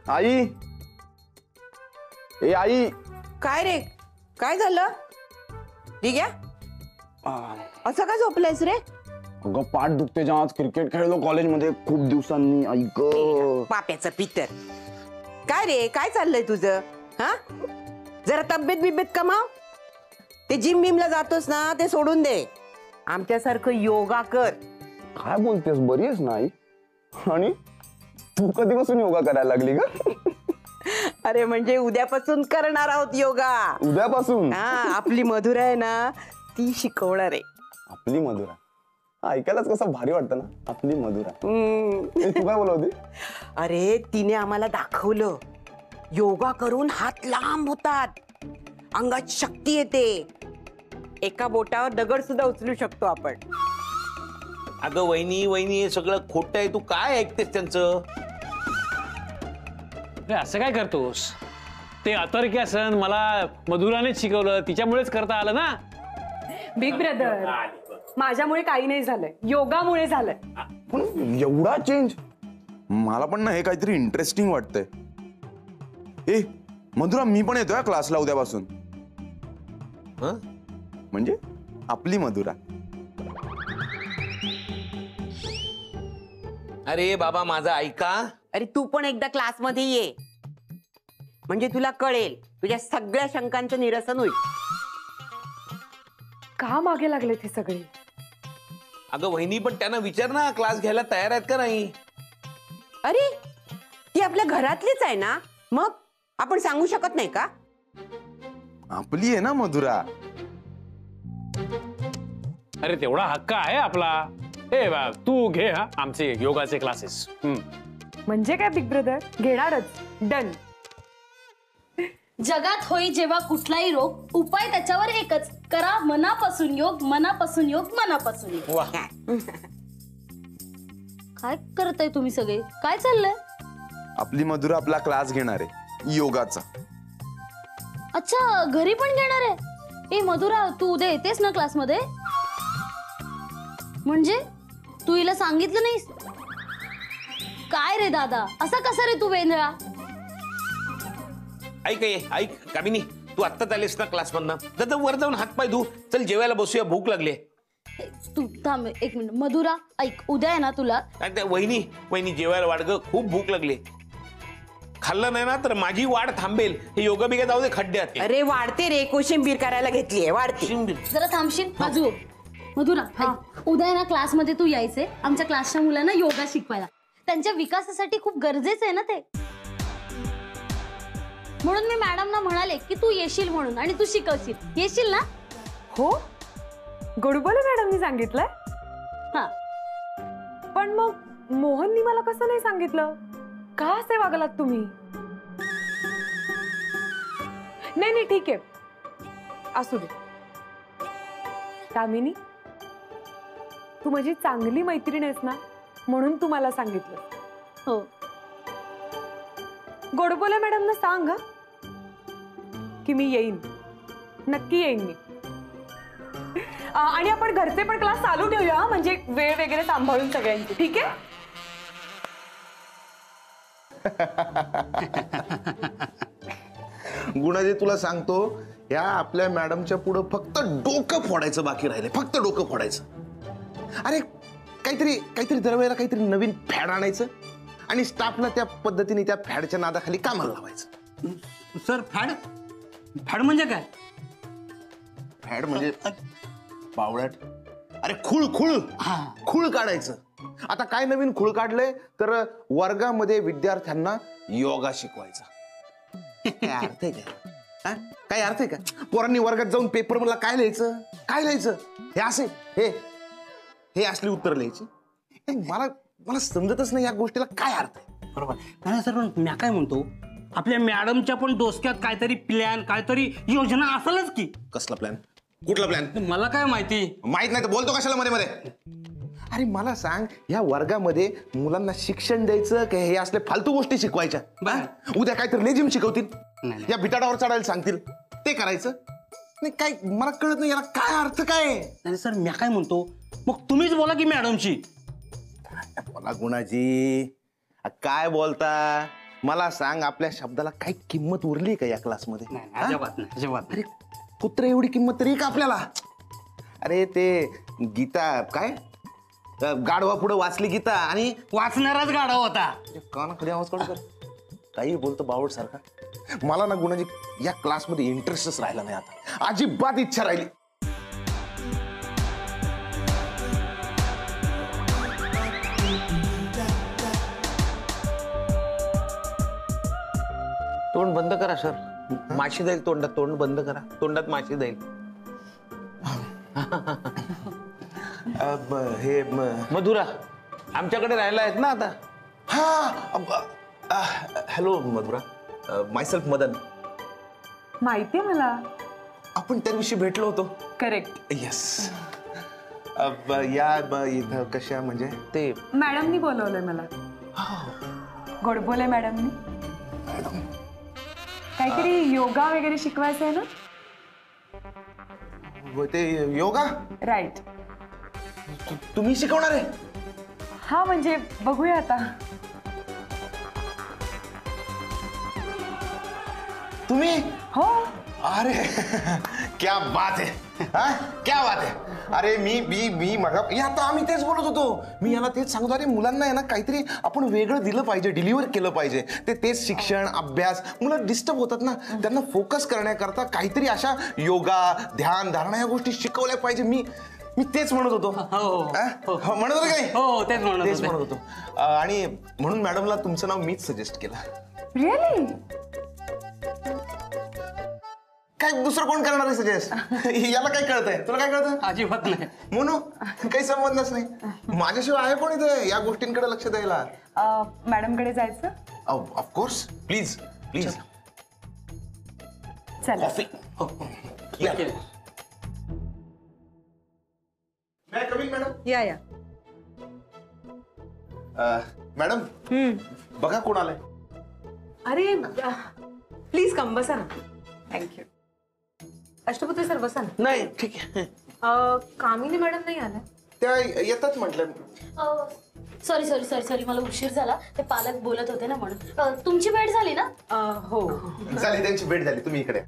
आई, ए आई. काय रे, काय झालं? ठीक आहे, असं का झोपलायस रे? अगं पाठ दुखते जेव्हा आज क्रिकेट खेळलो कॉलेजमध्ये खूप दिवसांनी. ऐक पाप्याचं पितर. काय रे, काय चाललंय तुझं? हा, जरा तब्येत बिब्येत कमाव. ते जिम बिमला जातोस ना, ते सोडून दे. आमच्यासारखं योगा कर. काय बोलतेस, बरी आहेस ना आई? आणि तू कधीपासून योगा करायला लागली ग? अरे म्हणजे उद्यापासून करणार आहोत योगा. उद्यापासून? हा, आपली मधुरा आहे ना, ती शिकवणार आहे. आपली मधुरा ऐकायलाच कसं भारी वाटतं ना, आपली मधुरा. तू काय बोलत होती? अरे तिने आम्हाला दाखवलं, योगा करून हात लांब होतात, अंगात शक्ती येते, एका बोटावर दगड सुद्धा उचलू शकतो आपण. अगं वहिनी वहिनी हे सगळं खोटं आहे, तू काय ऐकतेस त्यांचं? असं काय करतोस? ते अतर्क्यासन मला मधुरानेच शिकवलं, तिच्यामुळेच करता आलं ना. बिग ब्रदर, माझ्यामुळे काही नाही झालंय, योगामुळे झालंय. पण एवढा चेंज? मला पण ना हे काहीतरी इंटरेस्टिंग वाटतंय. ए मधुरा, मी पण येतोय क्लासला उद्यापासून. म्हणजे आपली मधुरा. अरे बाबा माझा ऐका. अरे तू पण एकदा क्लासमध्ये ये, म्हणजे तुला कळेल, तुझ्या सगळ्या शंकांचं निरसन होईल. का मागे लागले ते सगळे? अगं वहिनी पण त्यांना विचार ना, क्लास घ्यायला तयार आहेत का नाही? अरे ती आपल्या घरातलीच आहे ना, मग आपण सांगू शकत नाही का? आपली आहे ना मधुरा. अरे तेवढा हक्क आहे आपला. ए बा, तू घे हा आमचे योगाचे क्लासेस. म्हणजे काय बिग ब्रदर, घेणारच. डन. जगात होई जेव्हा कुठलाही रोग, उपाय त्याच्यावर एकच, करा मनापासून योग, मनापासून योग, मनापासून योग. काय करताय तुम्ही सगळे? काय चाललंय? आपली मधुरा आपला क्लास घेणार आहे योगाचा. अच्छा, घरी पण घेणार आहे? ए मधुरा, तू उद्या येतेस ना क्लासमध्ये? म्हणजे तू हिला सांगितलं नाहीस? काय रे दादा, असा कसा रे तू वेंधळा? ऐक ऐक कामिनी, तू आत्ताच आलीस ना क्लास मधनं, वर जाऊन हात पाय धू, चल जेवायला बसूया, भूक लागली. तू थांब एक मिनिट. मधुरा ऐक, उद्या आहे ना तुला. वहिनी वहिनी जेवायला वाढ ग, खूप भूक लागली. खाल्लं नाही ना तर माझी वाढ थांबेल. हे योगा बिगा जाऊ दे खड्ड्यात. अरे वाढते रे, कोशिंबीर करायला घेतलीये, वाढते. जरा थांबशील बाजू. मधुरा उद्या ना क्लासमध्ये तू यायचे, आमच्या क्लासच्या मुलांना योगा शिकवायला. त्यांच्या विकासासाठी खूप गरजेचं आहे ना ते. म्हणून मी मॅडमना म्हणाले की तू येशील म्हणून, आणि तू शिकवशील. येशील ना? हो, गोडबोले मॅडमनी सांगितलंय. हा, पण मग मोहननी मला कसं नाही सांगितलं? का असे वागलात तुम्ही? नाही नाही ठीक आहे, असू दे. कामिनी, तू माझी चांगली मैत्रीण आहेस ना, म्हणून तू मला सांगितलं. हो. गोडबोले मॅडमना सांग की मी येईन, नक्की येईन मी. आणि आपण घरचे पण क्लास चालू ठेवूया, म्हणजे वेळ वगैरे सांभाळून सगळ्यांची. ठीक आहे? गुणाजी, तुला सांगतो, या आपल्या मॅडमच्या पुढे फक्त डोकं फोडायचं बाकी राहिले, फक्त डोकं फोडायचं. अरे काहीतरी काहीतरी दरवेळेला काहीतरी नवीन फॅड आणायचं आणि स्टाफला त्या पद्धतीने त्या फॅडच्या नादाखाली कामाला लावायचं. सर फॅड फॅड म्हणजे काय? फॅड म्हणजे बावळट. अरे खूळ खूळ खूळ काढायचं. आता काय नवीन खूळ काढलंय तर वर्गामध्ये विद्यार्थ्यांना योगा शिकवायचा. काय अर्थ आहे का? काय अर्थ आहे का? पोरांनी वर्गात जाऊन पेपर मला काय लिहायचं, काय लिहायचं, हे असे हे हे असली उत्तर लिहायची. मला मला समजतच नाही या गोष्टीला काय अर्थ आहे. बरोबर नाही सर, पण मी काय म्हणतो, आपल्या मॅडमच्या पण डोसक्यात काहीतरी प्लॅन, काहीतरी योजना असेलच की. कसला प्लॅन? कुठला प्लॅन? मला काय माहिती. माहित नाही तर बोलतो कशाला मध्ये मध्ये? अरे मला सांग, या वर्गामध्ये मुलांना शिक्षण द्यायचं का हे असले फालतू गोष्टी शिकवायच्या? उद्या काहीतरी लेजिम शिकवतील, या बिटाडावर चढायला सांगतील, ते करायचं नाही. काय मला कळत नाही, याला काय अर्थ काय? नाही सर, मी काय म्हणतो, मग तुम्हीच बोला की मॅडमची. बोला गुणाजी. काय बोलता? मला सांग, आपल्या शब्दाला काही किंमत उरली का या क्लासमध्ये? नाही, अजिबात नाही, अजिबात अरे कुत्रे एवढी किंमत तरी का आपल्याला? अरे ते गीता काय गाढवा पुढे वाचली गीता आणि वाचणाराच गाडा होता. कानाखाली आवाज काढू कर. काही बोलतो बावड सारखा. मला ना गुणाजी या क्लासमध्ये इंटरेस्टच राहिला नाही आता, अजिबात इच्छा राहिली. तोंड बंद करा सर, माशी जाईल तोंडात. तोंड बंद करा, तोंडात माशी जाईल. हे मधुरा आमच्याकडे राहायला आहेत ना आता? हा, हॅलो मधुरा, मायसेल्फ मदन. माहितीये मला. आपण त्या दिवशी भेटलो होतो. करेक्ट. येस. या इथं कशा म्हणजे ते मॅडमनी बोलवलंय मला. गोडबोले मॅडमनी. काहीतरी योगा वगैरे शिकवायचं आहे ना? ते योगा राईट. तुम्ही शिकवणार आहे? हा म्हणजे बघूया आता. तुम्ही? हो. अरे क्या बात है, हा? क्या बात है. अरे मी मग आता आम्ही तेच बोलत होतो. मी याला तेच सांगतो, अरे मुलांना आहे ना काहीतरी आपण वेगळं दिलं पाहिजे, डिलिव्हर केलं पाहिजे. तेच शिक्षण अभ्यास, मुलं डिस्टर्ब होतात ना, त्यांना फोकस करण्याकरता काहीतरी अशा योगा ध्यान धारणा या गोष्टी शिकवल्या पाहिजे. मी तेच म्हणत होतो. म्हणत होतो काही? हो, तेच तेच म्हणत होतो. आणि म्हणून मॅडमला तुमचं नाव मीच सजेस्ट केलं. रिअली? काय दुसरं कोण करणार आहे सजेस्ट? याला काय कळतंय? तुला काय कळतं? अजिबात नाही. म्हणून काही संबंधच नाही. माझ्याशिवाय आहे कोण इथे या गोष्टींकडे लक्ष द्यायला? मॅडमकडे जायचं? ऑफकोर्स. Please please. चला. कॉफी. मॅडम. या. मॅडम बघा कोण आलंय. अरे प्लीज कम, बसा ना. थँक्यू. अष्टपती सर बसा ना. नाही, ठीक आहे. कामिनी मॅडम नाही आल्या? त्या येतात म्हटलं. सॉरी मला उशीर झाला. ते पालक बोलत होते ना म्हणून. तुमची भेट झाली ना? हो. झाली, त्यांची भेट झाली. तुम्ही इकडे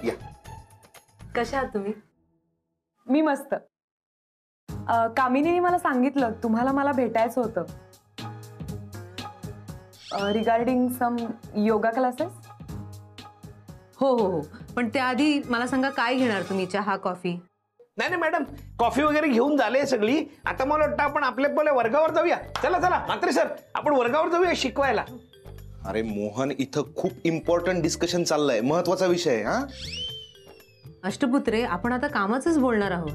या. कशा आहात तुम्ही? मी मस्त. कामिनीने मला सांगितलं तुम्हाला मला भेटायचं होतं रिगार्डिंग सम योगा क्लासेस. हो. पण त्याआधी मला सांगा, काय घेणार तुम्ही? चहा, कॉफी? नाही मॅडम, कॉफी वगैरे घेऊन झाले सगळी. आता मला वाटतं आपण आपल्या वर्गावर जाऊया. चला म्हात्रे सर, आपण वर्गावर जाऊया शिकवायला. अरे मोहन, इथं खूप इम्पॉर्टंट डिस्कशन चाललंय, महत्वाचा विषय. हा अष्टपुत्रे, आपण आता कामाचंच बोलणार आहोत.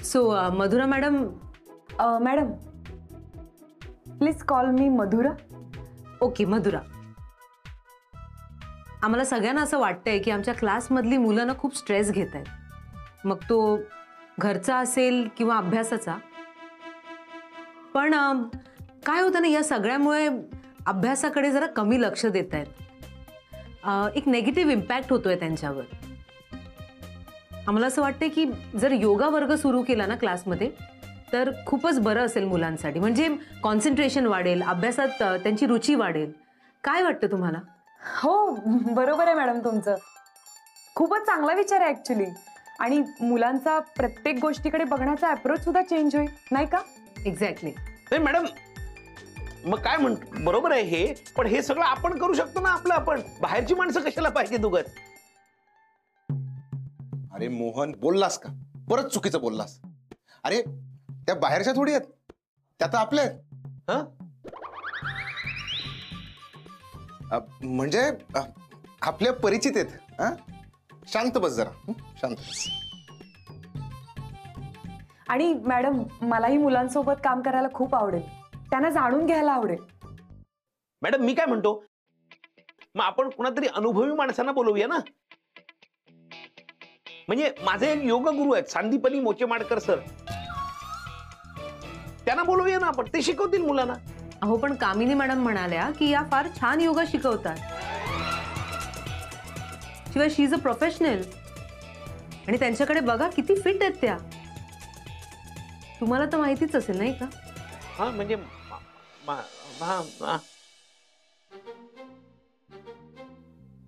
So Madhura madam. Madam please call me Madhura. Okay, Madhura. आम्हाला सगळ्यांना असं वाटतंय की आमच्या क्लासमधली मुलं ना खूप स्ट्रेस घेत आहेत. मग तो घरचा असेल किंवा अभ्यासाचा. पण काय होतं ना, या सगळ्यामुळे अभ्यासाकडे जरा कमी लक्ष देत आहेत. एक नेगेटिव्ह इम्पॅक्ट होतोय त्यांच्यावर. आम्हाला असं वाटतंय की जर योगा वर्ग सुरू केला ना क्लासमध्ये तर खूपच बरं असेल मुलांसाठी. म्हणजे कॉन्सन्ट्रेशन वाढेल, अभ्यासात त्यांची रुची वाढेल. काय वाटतं तुम्हाला? हो, बरोबर आहे मॅडम तुमचं. खूपच चांगला विचार आहे ऍक्च्युली. आणि मुलांचा प्रत्येक गोष्टीकडे बघण्याचा अप्रोच सुद्धा चेंज होईल, नाही का? एक्झॅक्टली. नाही मॅडम, मग काय बरोबर आहे हे. पण हे सगळं आपण करू शकतो ना आपलं आपण. बाहेरची माणसं कशाला पाहिजे उगाच? अरे मोहन, बोललास का? परत चुकीचं बोललास. अरे त्या बाहेरच्या थोडी आहेत, त्या तर आपल्या आहेत. म्हणजे आपल्या परिचित आहेत. शांत बस जरा, शांत बस. आणि मॅडम, मलाही मुलांसोबत काम करायला खूप आवडेल. त्यांना जाणून घ्यायला आवडेल. मॅडम मी काय म्हणतो, मग आपण कुणातरी अनुभवी माणसांना बोलवूया ना. म्हणजे माझे एक योगा गुरु आहेत, सांदीपनी मोचेमाडकर सर. त्यांना बोलवूया ना आपण, ते शिकवतील मुलांना. अहो, पण कामिनी मॅडम म्हणाल्या की या फार छान योगा शिकवतात. शिवाय शी इज अ प्रोफेशनल. आणि त्यांच्याकडे बघा किती फिट आहेत त्या. तुम्हाला तर माहितीच असेल, नाही का? हा म्हणजे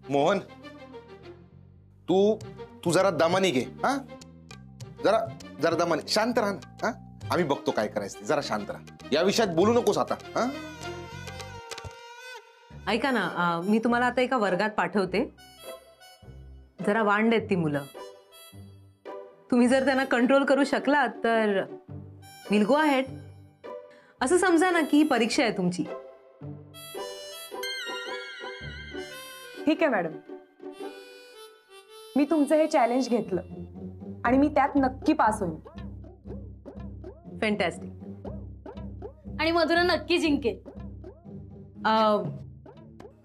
मोहन, तू जरा दमानी घे. हा, जरा दमानी, शांत राहा. हा, आम्ही बघतो काय करायचं. जरा शांत राहा, या विषयात बोलू नकोस आता. हा, ऐका ना, मी तुम्हाला आता एका वर्गात पाठवते. जरा वांड आहेत ती मुलं. तुम्ही जर त्यांना कंट्रोल करू शकलात तर विल गो अहेड. असं समजा ना की ही परीक्षा आहे तुमची. ठीक आहे मॅडम, मी तुमचं हे चॅलेंज घेतलं आणि मी त्यात नक्की पास होईल. फॅन्टॅस्टिक. आणि मधुरा नक्की जिंकेल.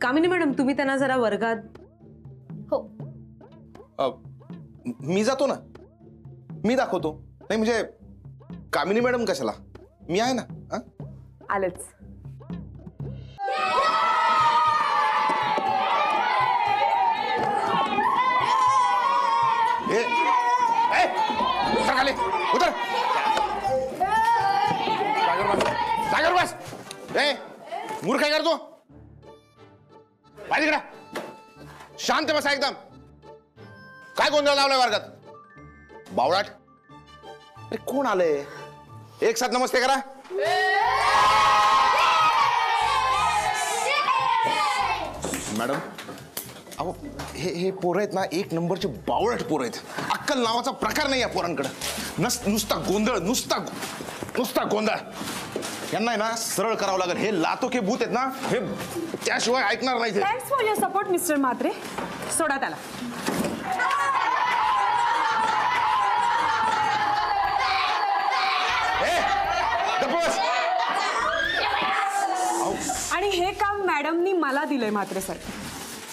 कामिनी मॅडम, तुम्ही त्यांना जरा वर्गात. हो, मी जातो ना, मी दाखवतो. नाही म्हणजे कामिनी मॅडम कशाला, मी आहे ना. हा, आलंच. उतर खाली, उतर. जागेवर बस. मूर्ख काय करतो? पाहिजे तिकडे, शांत बसा एकदम. काय गोंधळ लावलाय वर्गात? बावळाट. अरे कोण आले? एक साथ नमस्ते करा. मॅडम, अहो हे पोरं आहेत ना, एक नंबरचे बावळट पोरं आहेत. अक्कल नावाचा प्रकार नाही या पोरांकडे. नुसता गोंधळ, नुसता गोंधळ. यांना आहे ना सरळ करावं लागेल. हे लातो के भूत आहेत ना, हे त्याशिवाय ऐकणार नाही. Thanks for your support mister Mhatre. सोडा त्याला. आणि हे काम मॅडमनी मला दिलंय म्हात्रे सर,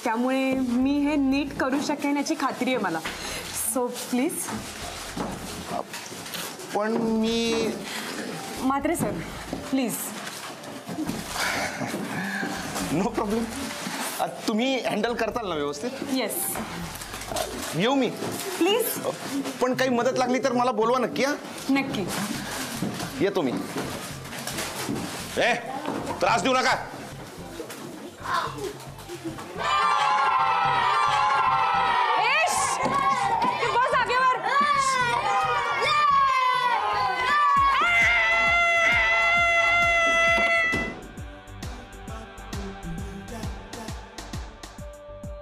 त्यामुळे मी हे नीट करू शकेन याची खात्री आहे मला. So please. पण मी Mhatre sir please. No problem. तुम्ही हँडल करताल ना व्यवस्थित? येस. येऊ मी? प्लीज. पण काही मदत लागली तर मला बोलवा नक्की. हा, नक्की येतो मी. त्रास देऊ नका. बस जागेवर.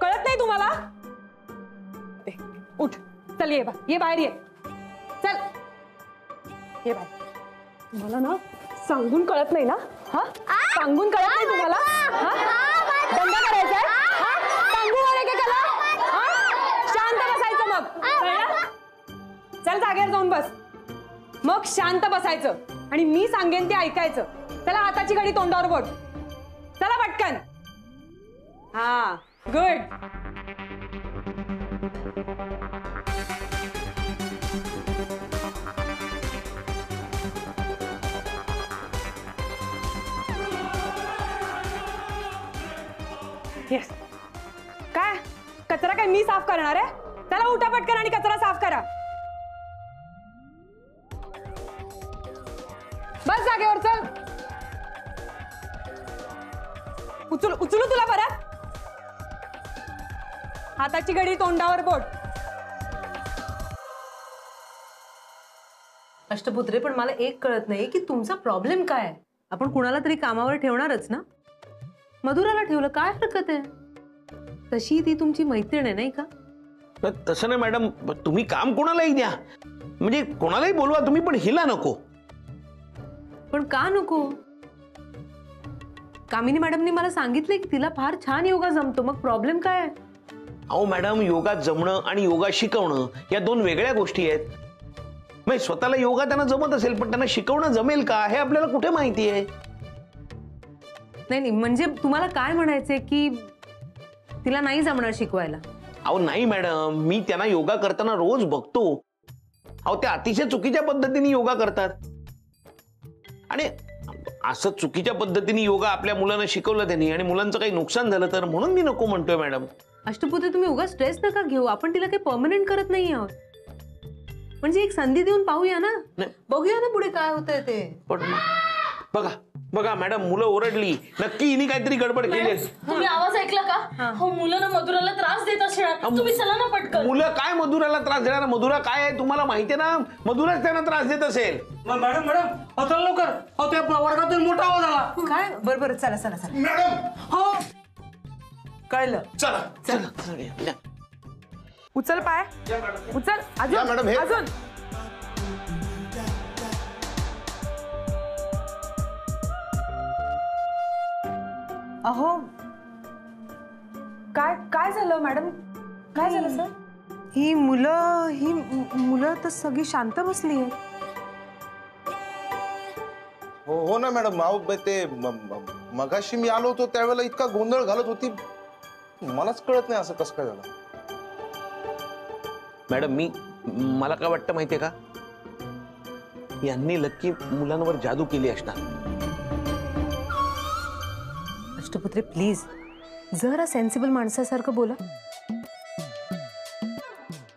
कळत नाही तुम्हाला? उठ, चल ये बाहेर ये. चल ये बाहेर. तुम्हाला ना सांगून कळत नाही ना? हा, सांगून कळत नाही तुम्हाला? बंद करायचंय. सांगू अरे की त्याला. शांत बसायचं मग. चल जागेवर जाऊन बस. मग शांत बसायचं आणि मी सांगेन ते ऐकायचं. चला, हाताची घडी तोंडावर बोट. चला पटकन. हा, गुड. येस. काय कचरा काय मी साफ करणार आहे? चला उठा पटकन आणि कचरा साफ करा. बस जागेवर. चल, उचलू तुला परत. हाताची घडी तोंडावर बोट. अष्टपुत्रे, पण मला एक कळत नाही की तुमचा प्रॉब्लेम काय आहे. आपण कुणाला तरी कामावर ठेवणारच ना. मधुराला ठेवलं, काय हरकत आहे? तशी ती तुमची मैत्रीण आहे, नाही का? तसं नाही मॅडम, तुम्ही काम कोणालाही द्या, म्हणजे कोणालाही बोलवा तुम्ही, पण हिला नको. पण का नको? कामिनी मॅडमनी मला सांगितले की तिला फार छान योगा जमतो. मग प्रॉब्लेम काय आहे? अहो मॅडम, योगा जमणं आणि योगा शिकवणं या दोन वेगळ्या गोष्टी आहेत. म्हणजे स्वतःला योगा त्यांना जमत असेल, पण त्यांना शिकवणं जमेल का हे आपल्याला कुठे माहिती आहे? नाही, म्हणजे तुम्हाला काय म्हणायचंय की तिला नाही जमणार शिकवायला? अहो नाही मॅडम, मी त्यांना योगा करताना रोज बघतो. अहो ते अतिशय चुकीच्या पद्धतीने योगा करतात. आणि असं चुकीच्या पद्धतीने योगा आपल्या मुलांना शिकवलं त्यांनी आणि मुलांचं काही नुकसान झालं तर, म्हणून मी नको म्हणतोय मॅडम. अष्टपुत्र, तुम्ही उगा स्ट्रेस नका घेऊ. आपण तिला काही परमनंट करत नाही आहोत. म्हणजे एक संधी देऊन पाहूया ना, बघूया ना पुढे काय होतंय ते. पण बघा बघा मॅडम, मुलं ओरडली, नक्की हिने काहीतरी गडबड केली. तुम्ही आवाज ऐकला का? हो, मुलं ना मधुराला त्रास देत असणार. तुम्ही चला ना पटकन. मुलं काय मधुराला त्रास देणार? मधुरा काय आहे तुम्हाला माहितीये ना, मधुराच त्यांना त्रास देत असेल. मॅडम चला लवकर. त्या वर्गातून मोठा आवाज आला. काय बरोबर, चला चला चला. मॅडम हो कळलं. चला चला. उचल पाय, उचल. या मॅडम, हे- अजून अहो, काय काय झालं मॅडम? काय झालं सर? ही मुलं तर सगळी शांत बसली आहेत. हो ना मॅडम. अहो ते मगाशी मी आलो होतो त्यावेळेला इतका गोंधळ घालत होती, मलाच कळत नाही असं कसं काय झालं. मॅडम मला काय वाटतं माहितीये का, यांनी नक्की मुलांवर जादू केली असणार. अष्टपुत्रे प्लीज जरा सेन्सिबल माणसासारखं बोला.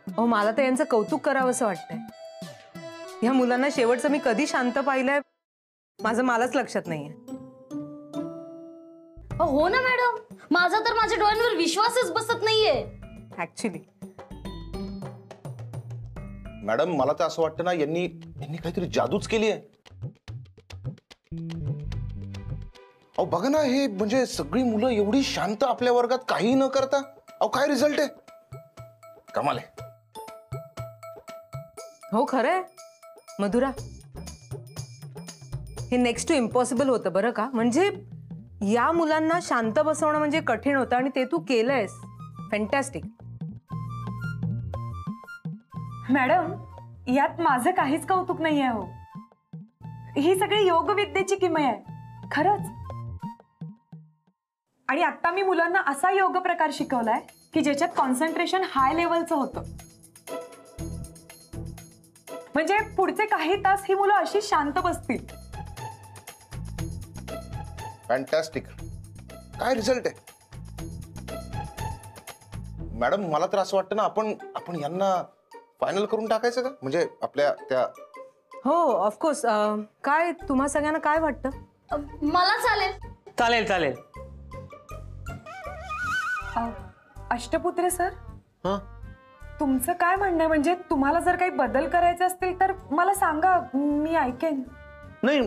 अहो, मला तर यांचं कौतुक करावं असं वाटतंय. ह्या मुलांना शेवटचं मी कधी शांत पाहिलंय माझं मलाच लक्षात नाहीये. हो ना मॅडम, माझा तर माझ्या डोळ्यांवर विश्वासच बसत नाहीये. ऍक्च्युली मॅडम मला तर असं वाटतं ना, यांनी काहीतरी जादूच केली आहे. अहो बघा ना, हे म्हणजे सगळी मुलं एवढी शांत आपल्या वर्गात काही न करता, अहो काय रिझल्ट आहे, कमाल आहे. हो खरंय मधुरा, हे नेक्स्ट टू इम्पॉसिबल होतं बरं का. म्हणजे या मुलांना शांत बसवणं म्हणजे कठीण होतं आणि ते तू केलंयस. फॅन्टॅस्टिक. मॅडम, यात माझं काहीच कौतुक नाही आहे. हो, ही सगळी योगविद्येची किमया आहे खरंच. आणि आता मी मुलांना असा योग प्रकार शिकवलाय की ज्याच्यात कॉन्सन्ट्रेशन हाय लेवलचं होतं. म्हणजे पुढचे काही तास ही मुलं अशी शांत बसतील. फॅन्टॅस्टिक. काय रिझल्ट आहे मॅडम. मला तर असं वाटतं ना, आपण यांना फायनल करून टाकायचं का, म्हणजे आपल्या त्या. हो ऑफकोर्स. काय तुम्हा सगळ्यांना काय वाटतं? मला चालेल. चालेल चालेल. अष्टपुत्रे सर, हा, तुमचं काय म्हणणं आहे? म्हणजे तुम्हाला जर काही बदल करायचे असतील तर मला सांगा, मी ऐकेन. नाही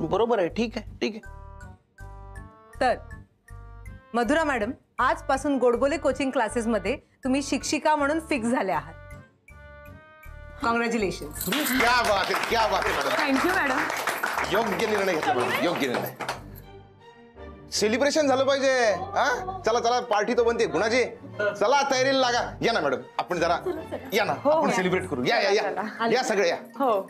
बरोबर आहे, ठीक आहे ठीक आहे. तर मधुरा मॅडम, आजपासून गोडबोले कोचिंग क्लासेस मध्ये तुम्ही शिक्षिका म्हणून फिक्स झाले आहात. कॉंग्रॅच्युलेशन. क्या बात आहे, क्या बात आहे मॅडम. Thank you madam. योग्य निर्णय घेतला मॅडम, योग्य निर्णय. सेलिब्रेशन झालं पाहिजे. हा चला चला, पार्टी तो बनते गुणाची. चला तयारीला लागा. या ना मॅडम, आपण जरा या ना, आपण सेलिब्रेट करू. या या या या सगळे या. हो,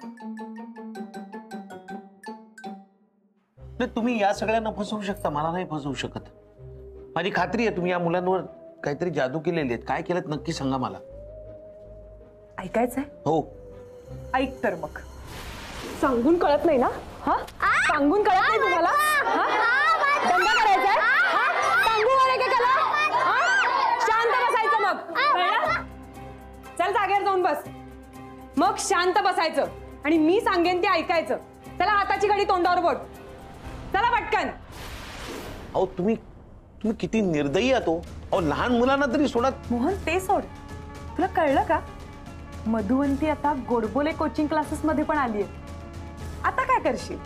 नाही तुम्ही या सगळ्यांना फसवू शकता, मला नाही फसवू शकत. माझी खात्री आहे तुम्ही या मुलांवर काहीतरी जादू केलेली आहेत. काय केलं नक्की सांगा मला. ऐकायचंय? हो. ऐक तर मग. सांगून कळत नाही ना? हा, सांगून कळत नाही तुम्हाला? दंगा करायचा? सांगू एकेकाला? शांत बसायचं मग. कळलं? चल जागेवर जाऊन बस. मग शांत बसायचं आणि मी सांगेन ते ऐकायचं. चला, हाताची घडी तोंडावर बोट. चला पटकन. अहो तुम्ही किती निर्दयी आहात. अहो लहान मुलांना तरी सोडा. मोहन, ते सोड. तुला कळलं का, मधुवंती आता गोडबोले कोचिंग क्लासेस मध्ये पण आली आहे. आता काय करशील?